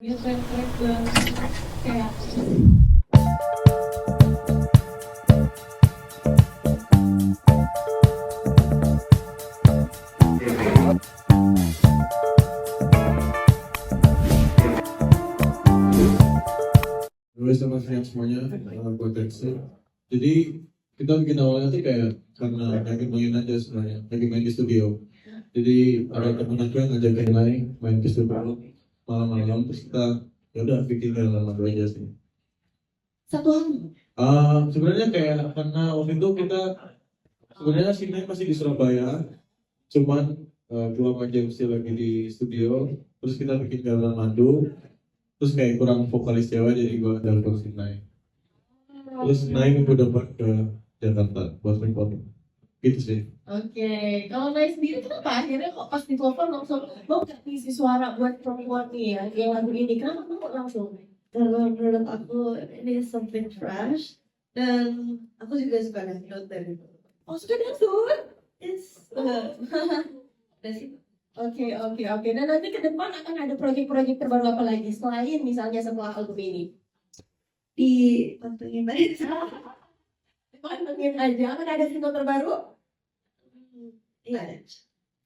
dia keren-keren banget kayak Halo sama siang semuanya, buat Dexter. Jadi kita bikin awalnya tuh kayak karena lagi main aja sebenarnya, lagi main di studio. Jadi ada temen aku yang ngajakin main ke studio malam-malam, terus kita ya udah bikin dalam aja sih. satu hari. Sebenarnya kayak karena waktu itu kita sebenarnya sini masih di Surabaya, cuman dua jam sih lagi di studio, terus kita bikin dalam mandu. Terus kayak kurang vokalis Jawa jadi gue dapat si Nai. Terus Nai minggu depan ke Jakarta buat recording. Gitu sih. Oke, kalau Nai sendiri kenapa akhirnya kok pas ditelepon langsung mau gak ngisi suara buat perempuan nih ya yang lagu ini, kenapa mau langsung? Karena menurut aku ini something fresh dan aku juga suka dangdut dari dulu. Oh sudah dangdut? Yes. Dan sih Oke. Dan nanti ke depan akan ada proyek-proyek terbaru apa lagi selain misalnya setelah album ini? dipantengin aja. Pantengin aja, akan ada single terbaru? Iya.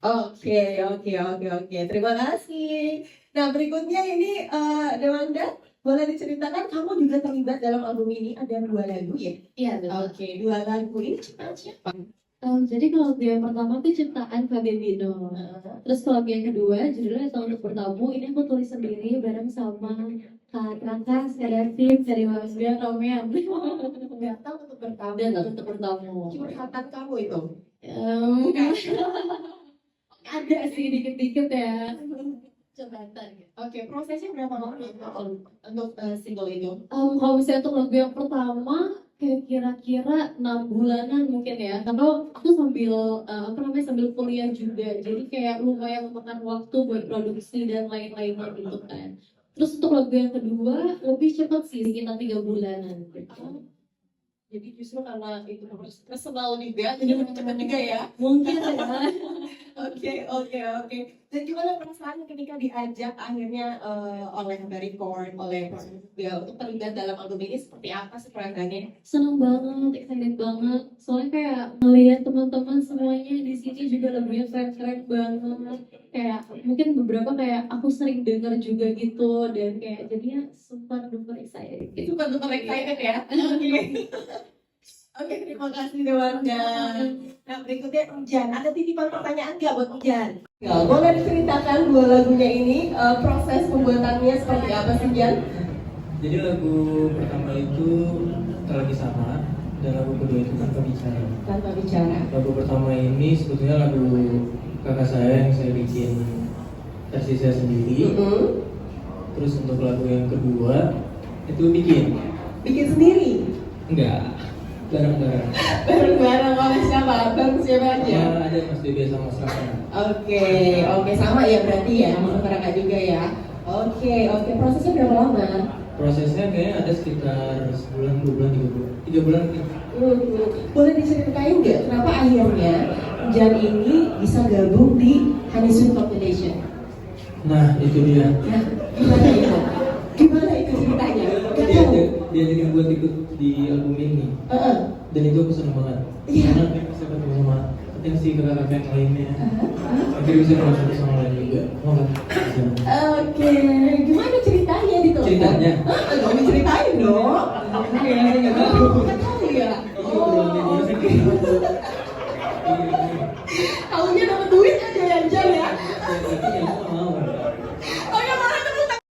Oke. Terima kasih. Nah berikutnya ini Dewanda, boleh diceritakan kamu juga terlibat dalam album ini, ada 2 lagu ya? Iya betul. Oke, 2 lagu ini ciptaan siapa? Jadi kalau lagu yang pertama tuh ciptaan Fabio. Terus kalau lagu yang kedua judulnya Tahun Untuk Bertamu, ini aku tulis sendiri bareng sama Kak Raka, Kak Davin, dari Mas Bian, Romean. Datang untuk bertamu. Dan Tahun Untuk Bertamu. Curhatan kamu itu? Ada sih dikit-dikit ya. Curhatan gitu. Oke, prosesnya berapa lama untuk single itu? Kalau misalnya untuk lagu yang pertama kayak kira-kira 6 bulanan mungkin ya, karena aku sambil kuliah juga, jadi kayak lumayan memakan waktu buat produksi dan lain-lainnya gitu kan. Terus untuk lagu yang kedua lebih cepat sih, sekitar 3 bulanan gitu. Jadi justru karena itu personal juga, jadi lebih cepat juga ya? Mungkin ya. Oke. Dan gimana perasaan ketika diajak akhirnya oleh Record, oleh dia untuk terlibat dalam album ini, seperti apa sih perasaannya? Seneng banget, excited banget, soalnya kayak ngeliat teman-teman semuanya di sini juga lagunya keren-keren banget. Kayak mungkin beberapa kayak aku sering denger juga gitu, dan kayak jadinya super duper excited gitu. Super duper excited ya? Oke, terima kasih Dewanda. Nah berikutnya Ujan, ada titipan pertanyaan nggak buat Ujan? Ya, boleh diceritakan 2 lagunya ini, proses pembuatannya seperti apa sih Jan? Jadi lagu pertama itu Tak Lagi Sama dan lagu kedua itu Tanpa Bicara. Tanpa bicara. Lagu pertama ini sebetulnya lagu kakak saya yang saya bikin versi saya sendiri. Terus untuk lagu yang kedua itu Bikin sendiri? enggak, bareng-bareng. Bareng-bareng oleh siapa? Bang siapa aja? Ya, ada Mas Bebe sama Mas Raka. Oke, sama ya berarti ya, sama Raka juga ya. Oke, prosesnya berapa lama? Prosesnya kayaknya ada sekitar sebulan, 2 bulan, 3 bulan gitu. Boleh diceritain nggak kenapa akhirnya Jan ini bisa gabung di Hanisun Compilation? Nah itu dia. Nah, gimana itu? Gimana itu ceritanya? Gak Dia tahu. jadi buat ikut di album ini. Dan itu aku seneng banget. Iya. Karena aku bisa ketemu sama potensi kakak-kakak yang lainnya. Akhirnya bisa kenal satu sama lain juga. Oke, gimana ceritanya di telepon? Ceritanya? Nggak mau ceritain dong. Oke, nggak tahu ya. Oh, oke. Taunya dapat